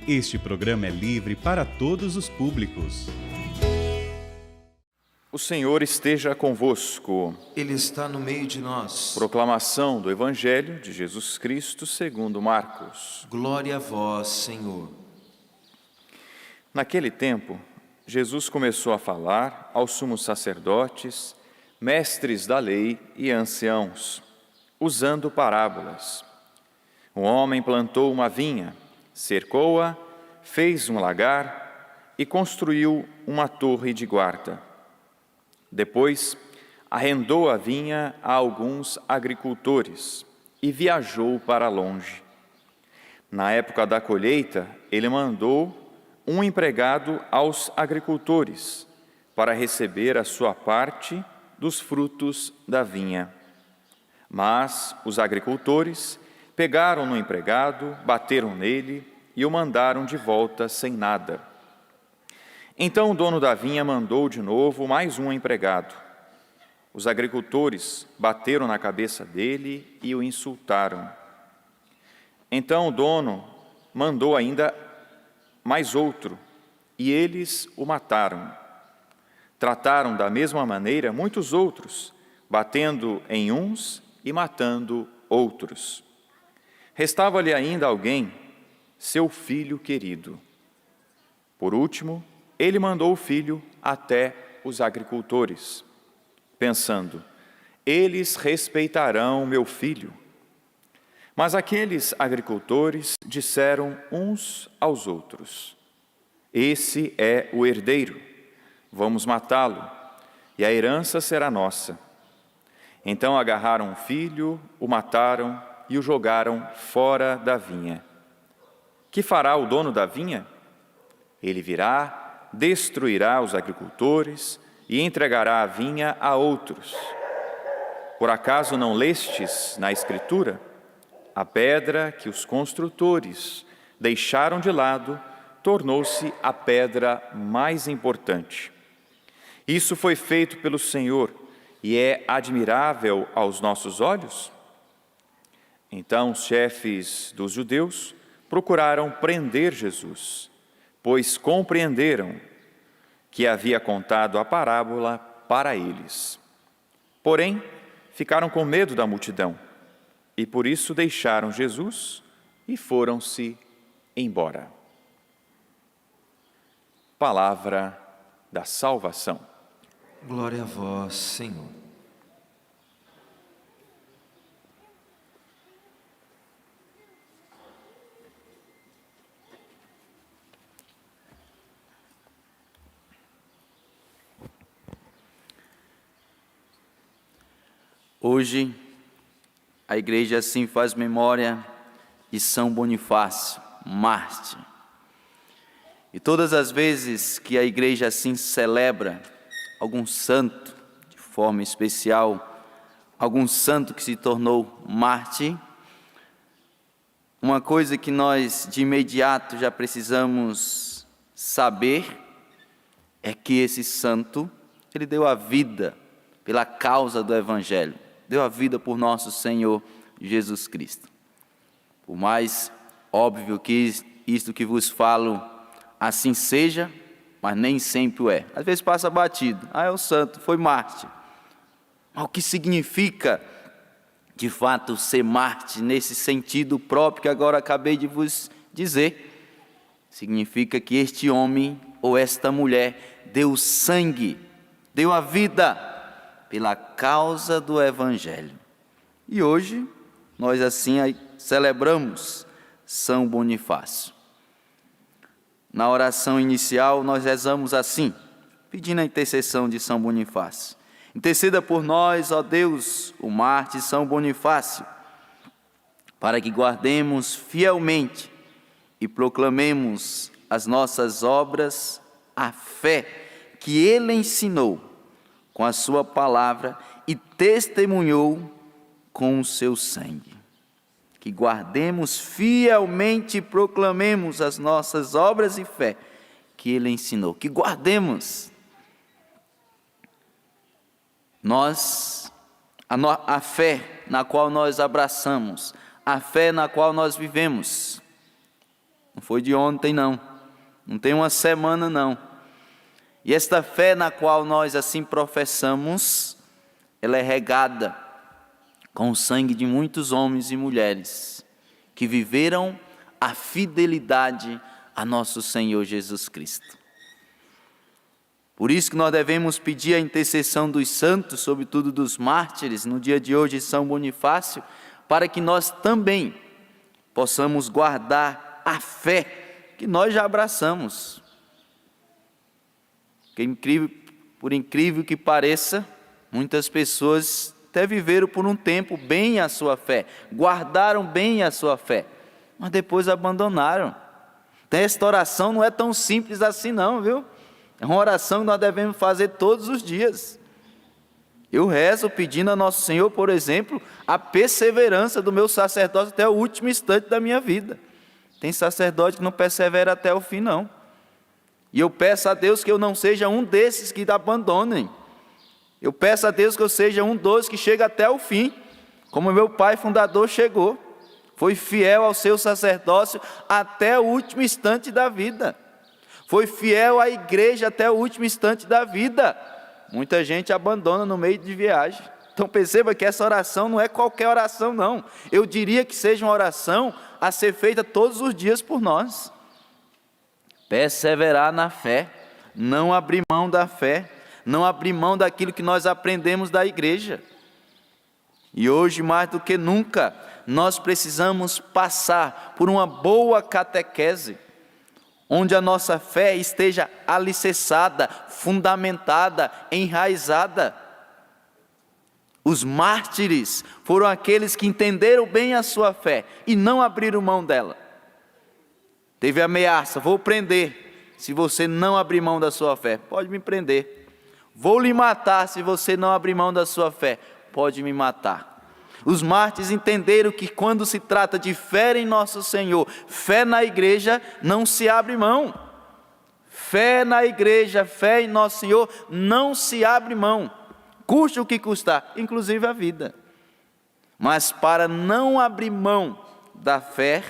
Este programa é livre para todos os públicos. O Senhor esteja convosco. Ele está no meio de nós. Proclamação do Evangelho de Jesus Cristo segundo Marcos. Glória a vós, Senhor. Naquele tempo, Jesus começou a falar aos sumos sacerdotes, mestres da lei e anciãos, usando parábolas. Um homem plantou uma vinha, cercou-a, fez um lagar e construiu uma torre de guarda. Depois, arrendou a vinha a alguns agricultores e viajou para longe. Na época da colheita, ele mandou um empregado aos agricultores para receber a sua parte dos frutos da vinha. Mas os agricultores pegaram no empregado, bateram nele e o mandaram de volta sem nada. Então o dono da vinha mandou de novo mais um empregado. Os agricultores bateram na cabeça dele e o insultaram. Então o dono mandou ainda mais outro, e eles o mataram. Trataram da mesma maneira muitos outros, batendo em uns e matando outros. Restava-lhe ainda alguém, seu filho querido. Por último, ele mandou o filho até os agricultores, pensando: eles respeitarão meu filho. Mas aqueles agricultores disseram uns aos outros: esse é o herdeiro, vamos matá-lo, e a herança será nossa. Então agarraram o filho, o mataram e o jogaram fora da vinha. Que fará o dono da vinha? Ele virá, destruirá os agricultores e entregará a vinha a outros. Por acaso não lestes na Escritura? A pedra que os construtores deixaram de lado tornou-se a pedra mais importante. Isso foi feito pelo Senhor e é admirável aos nossos olhos? Então os chefes dos judeus procuraram prender Jesus, pois compreenderam que havia contado a parábola para eles. Porém, ficaram com medo da multidão e por isso deixaram Jesus e foram-se embora. Palavra da salvação. Glória a vós, Senhor. Hoje, a igreja assim faz memória de São Bonifácio, mártir. E todas as vezes que a igreja assim celebra algum santo, de forma especial, algum santo que se tornou mártir, uma coisa que nós de imediato já precisamos saber é que esse santo, ele deu a vida pela causa do Evangelho, deu a vida por nosso Senhor Jesus Cristo. Por mais óbvio que isto que vos falo assim seja, mas nem sempre o é. Às vezes passa batido. É o santo, foi mártir. Mas o que significa, de fato, ser mártir nesse sentido próprio que agora acabei de vos dizer? Significa que este homem ou esta mulher deu sangue, deu a vida pela causa do Evangelho. E hoje, nós assim celebramos São Bonifácio. Na oração inicial, nós rezamos assim, pedindo a intercessão de São Bonifácio. Interceda por nós, ó Deus, o mártir São Bonifácio, para que guardemos fielmente e proclamemos as nossas obras a fé que ele ensinou com a sua palavra e testemunhou com o seu sangue. Que guardemos fielmente e proclamemos as nossas obras e fé que ele ensinou. Que guardemos. Nós, a fé na qual nós abraçamos, a fé na qual nós vivemos, Não foi de ontem, não. Não tem uma semana, não. E esta fé na qual nós assim professamos, ela é regada com o sangue de muitos homens e mulheres que viveram a fidelidade a nosso Senhor Jesus Cristo. Por isso que nós devemos pedir a intercessão dos santos, sobretudo dos mártires, no dia de hoje, São Bonifácio, para que nós também possamos guardar a fé que nós já abraçamos. Por incrível que pareça, muitas pessoas até viveram por um tempo bem a sua fé, guardaram bem a sua fé, mas depois abandonaram. Então, esta oração não é tão simples assim não, viu? É uma oração que nós devemos fazer todos os dias. Eu rezo pedindo a Nosso Senhor, por exemplo, a perseverança do meu sacerdócio até o último instante da minha vida. Tem sacerdote que não persevera até o fim, não. E eu peço a Deus que eu não seja um desses que abandonem. Eu peço a Deus que eu seja um dos que chega até o fim, como meu pai fundador chegou. Foi fiel ao seu sacerdócio até o último instante da vida. Foi fiel à igreja até o último instante da vida. Muita gente abandona no meio de viagem. Então perceba que essa oração não é qualquer oração, não. Eu diria que seja uma oração a ser feita todos os dias por nós. Perseverar na fé, não abrir mão da fé, não abrir mão daquilo que nós aprendemos da igreja. E hoje, mais do que nunca, nós precisamos passar por uma boa catequese, onde a nossa fé esteja alicerçada, fundamentada, enraizada. Os mártires foram aqueles que entenderam bem a sua fé e não abriram mão dela. Teve ameaça: vou prender se você não abrir mão da sua fé. Pode me prender. Vou lhe matar se você não abrir mão da sua fé. Pode me matar. Os mártires entenderam que quando se trata de fé em Nosso Senhor, fé na igreja, não se abre mão. Fé na igreja, fé em Nosso Senhor, não se abre mão. Custe o que custar, inclusive a vida. Mas para não abrir mão da fé,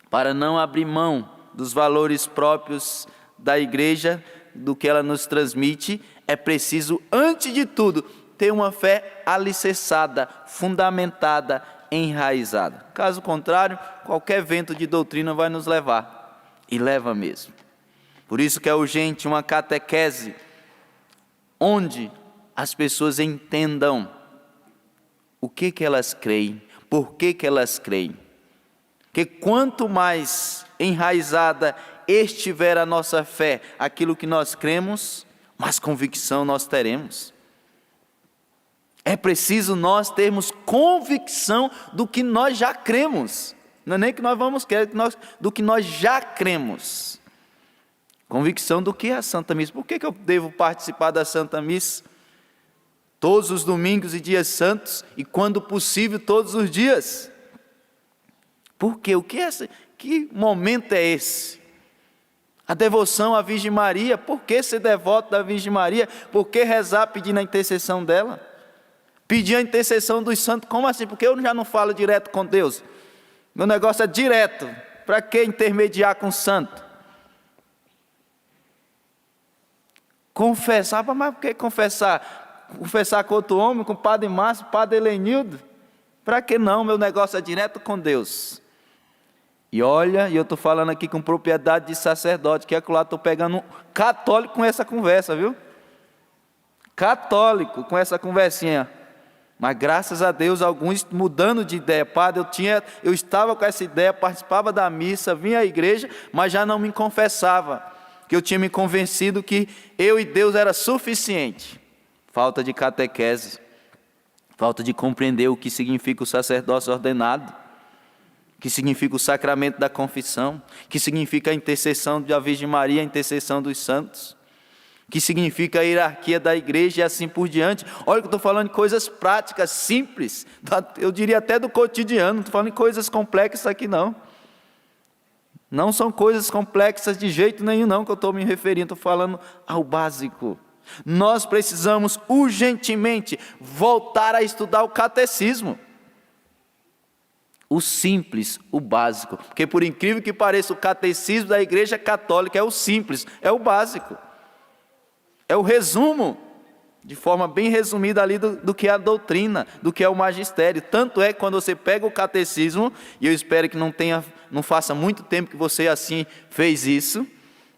para não abrir mão dos valores próprios da igreja, do que ela nos transmite, é preciso, antes de tudo, ter uma fé alicerçada, fundamentada, enraizada. Caso contrário, qualquer vento de doutrina vai nos levar, e leva mesmo. Por isso que é urgente uma catequese, onde as pessoas entendam o que elas creem, por que elas creem. Que quanto mais enraizada estiver a nossa fé, aquilo que nós cremos, mais convicção nós teremos. É preciso nós termos convicção do que nós já cremos. Não é nem que nós vamos querer, do que nós já cremos. Convicção do que é a Santa Missa. Por que eu devo participar da Santa Missa? Todos os domingos e dias santos, e quando possível, todos os dias. Por quê? Que momento é esse? A devoção à Virgem Maria. Por que ser devoto da Virgem Maria? Por que rezar pedindo a intercessão dela? Pedir a intercessão dos santos, como assim? Porque eu já não falo direto com Deus. Meu negócio é direto. Para que intermediar com o santo? Confessar, mas por que confessar? Confessar com outro homem, com o Padre Márcio, Padre Helenildo? Para que não? Meu negócio é direto com Deus. E olha, eu estou falando aqui com propriedade de sacerdote, que é que lá estou pegando um católico com essa conversa, viu? Católico com essa conversinha. Mas graças a Deus, alguns mudando de ideia. Padre, eu estava com essa ideia, participava da missa, vinha à igreja, mas já não me confessava. Que eu tinha me convencido que eu e Deus era suficiente. Falta de catequese. Falta de compreender o que significa o sacerdócio ordenado. O que significa o sacramento da confissão. O que significa a intercessão da Virgem Maria, a intercessão dos santos. Que significa a hierarquia da igreja e assim por diante. Olha que eu estou falando de coisas práticas, simples, eu diria até do cotidiano, não estou falando de coisas complexas aqui não. Não são coisas complexas de jeito nenhum não que eu estou me referindo, estou falando ao básico. Nós precisamos urgentemente voltar a estudar o catecismo. O simples, o básico. Porque por incrível que pareça, o catecismo da Igreja Católica é o simples, é o básico. É o resumo, de forma bem resumida ali do que é a doutrina, do que é o magistério. Tanto é que quando você pega o catecismo, e eu espero que não faça muito tempo que você assim fez isso,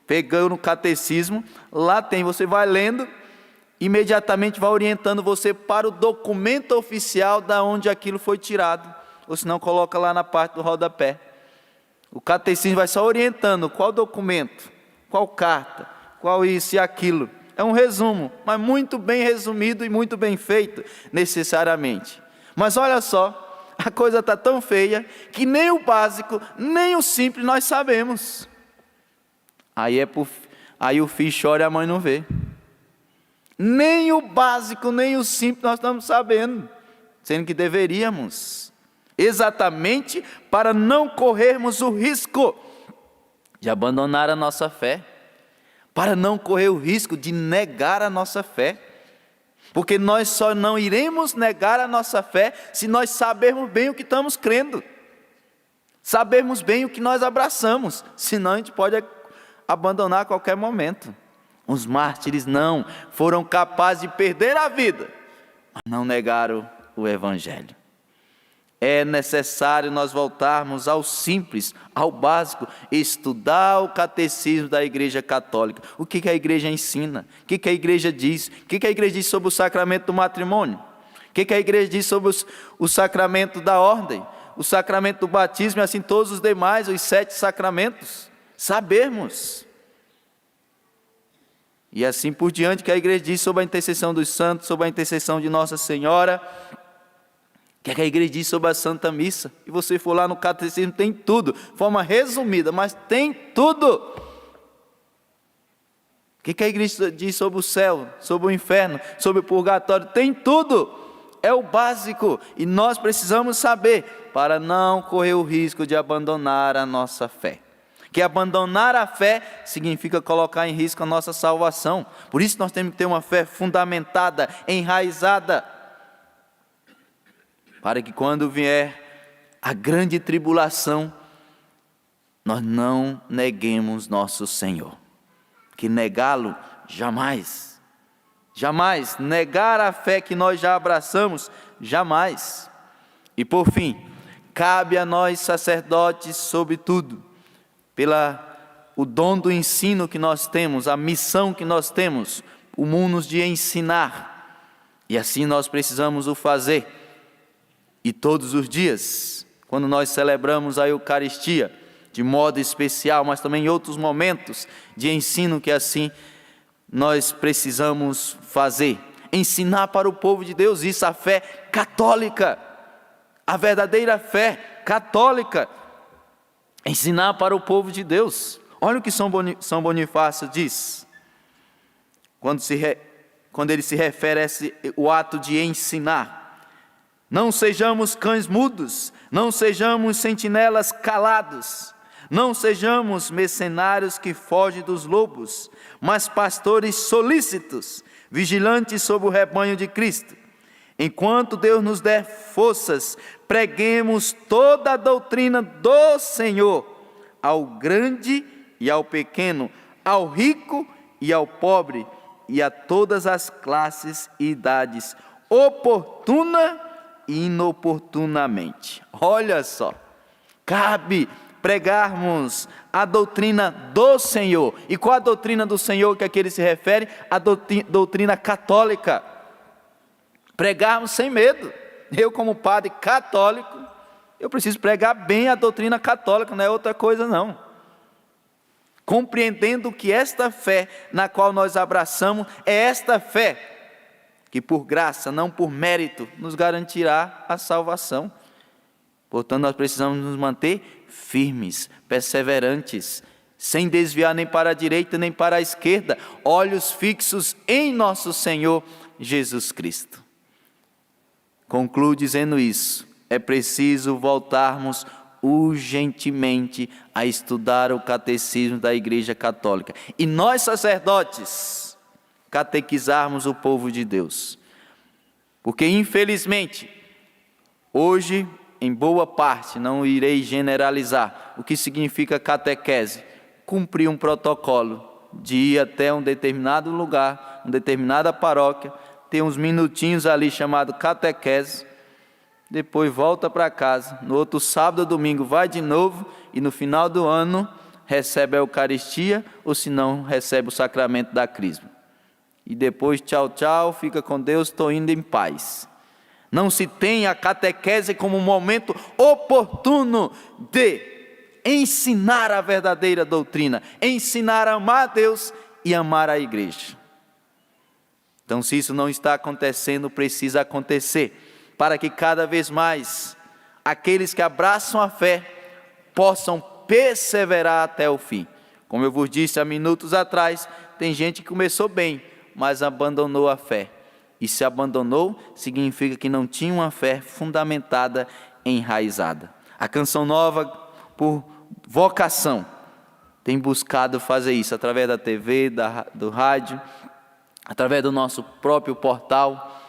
pegando o catecismo, lá tem, você vai lendo, imediatamente vai orientando você para o documento oficial da onde aquilo foi tirado. Ou se não, coloca lá na parte do rodapé. O catecismo vai só orientando qual documento, qual carta, qual isso e aquilo. É um resumo, mas muito bem resumido e muito bem feito, necessariamente. Mas olha só, a coisa está tão feia que nem o básico, nem o simples nós sabemos. Aí o filho chora e a mãe não vê. Nem o básico, nem o simples nós estamos sabendo, sendo que deveríamos. Exatamente para não corrermos o risco de abandonar a nossa fé, para não correr o risco de negar a nossa fé, porque nós só não iremos negar a nossa fé se nós sabermos bem o que estamos crendo, sabermos bem o que nós abraçamos, senão a gente pode abandonar a qualquer momento. Os mártires não foram capazes de perder a vida, mas não negaram o Evangelho. É necessário nós voltarmos ao simples, ao básico, estudar o catecismo da Igreja Católica. O que a Igreja ensina? O que a Igreja diz? O que a Igreja diz sobre o sacramento do matrimônio? O que a Igreja diz sobre o sacramento da ordem? O sacramento do batismo e assim todos os demais, os 7 sacramentos? Sabermos. E assim por diante, que a Igreja diz sobre a intercessão dos santos, sobre a intercessão de Nossa Senhora. O que a Igreja diz sobre a Santa Missa? E você for lá no catecismo, tem tudo, de forma resumida, mas tem tudo. O que a Igreja diz sobre o céu, sobre o inferno, sobre o purgatório? Tem tudo, é o básico, e nós precisamos saber, para não correr o risco de abandonar a nossa fé. Que abandonar a fé significa colocar em risco a nossa salvação. Por isso nós temos que ter uma fé fundamentada, enraizada, para que quando vier a grande tribulação, nós não neguemos nosso Senhor. Que negá-lo, jamais. Jamais. Negar a fé que nós já abraçamos, jamais. E por fim, cabe a nós sacerdotes, sobretudo, o dom do ensino que nós temos, a missão que nós temos, o mundo de ensinar. E assim nós precisamos o fazer. E todos os dias, quando nós celebramos a Eucaristia, de modo especial, mas também em outros momentos de ensino que assim nós precisamos fazer. Ensinar para o povo de Deus isso, a fé católica, a verdadeira fé católica. Ensinar para o povo de Deus. Olha o que São Bonifácio diz, quando ele se refere a o ato de ensinar. Não sejamos cães mudos, não sejamos sentinelas calados, não sejamos mercenários que fogem dos lobos, mas pastores solícitos, vigilantes sobre o rebanho de Cristo. Enquanto Deus nos der forças, preguemos toda a doutrina do Senhor, ao grande e ao pequeno, ao rico e ao pobre, e a todas as classes e idades, oportuna e inoportunamente. Olha só, cabe pregarmos a doutrina do Senhor. E qual a doutrina do Senhor que aqui ele se refere? A doutrina católica. Pregarmos sem medo. Eu, como padre católico, eu preciso pregar bem a doutrina católica, não é outra coisa não. Compreendendo que esta fé na qual nós abraçamos é esta fé que por graça, não por mérito, nos garantirá a salvação. Portanto, nós precisamos nos manter firmes, perseverantes, sem desviar nem para a direita nem para a esquerda, olhos fixos em nosso Senhor Jesus Cristo. Concluo dizendo isso: é preciso voltarmos urgentemente a estudar o catecismo da Igreja Católica. E nós, sacerdotes, catequizarmos o povo de Deus. Porque, infelizmente, hoje em boa parte, não irei generalizar, o que significa catequese. Cumprir um protocolo de ir até um determinado lugar, uma determinada paróquia, ter uns minutinhos ali chamado catequese, depois volta para casa, no outro sábado ou domingo vai de novo e no final do ano recebe a Eucaristia ou se não recebe o sacramento da Crisma. E depois tchau, tchau, fica com Deus, estou indo em paz. Não se tem a catequese como um momento oportuno de ensinar a verdadeira doutrina, ensinar a amar a Deus e amar a igreja. Então, se isso não está acontecendo, precisa acontecer, para que cada vez mais aqueles que abraçam a fé possam perseverar até o fim. Como eu vos disse há minutos atrás, tem gente que começou bem, mas abandonou a fé. E se abandonou, significa que não tinha uma fé fundamentada, enraizada. A Canção Nova, por vocação, tem buscado fazer isso através da TV, do rádio, através do nosso próprio portal,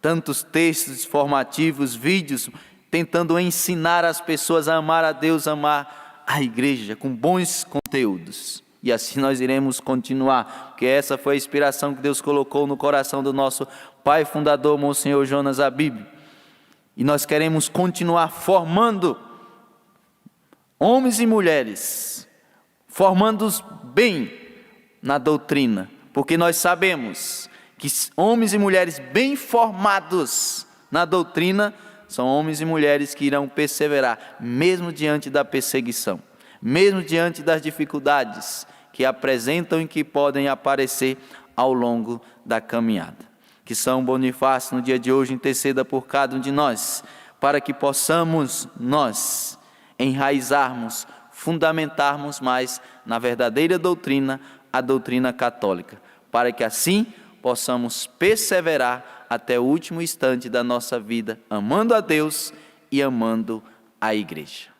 tantos textos formativos, vídeos, tentando ensinar as pessoas a amar a Deus, a amar a igreja, com bons conteúdos. E assim nós iremos continuar, porque essa foi a inspiração que Deus colocou no coração do nosso pai fundador, Monsenhor Jonas Abib. E nós queremos continuar formando homens e mulheres, formando-os bem na doutrina, porque nós sabemos que homens e mulheres bem formados na doutrina são homens e mulheres que irão perseverar, mesmo diante da perseguição, mesmo diante das dificuldades que apresentam e que podem aparecer ao longo da caminhada. Que São Bonifácio, no dia de hoje, interceda por cada um de nós, para que possamos nós enraizarmos, fundamentarmos mais na verdadeira doutrina, a doutrina católica, para que assim possamos perseverar até o último instante da nossa vida, amando a Deus e amando a igreja.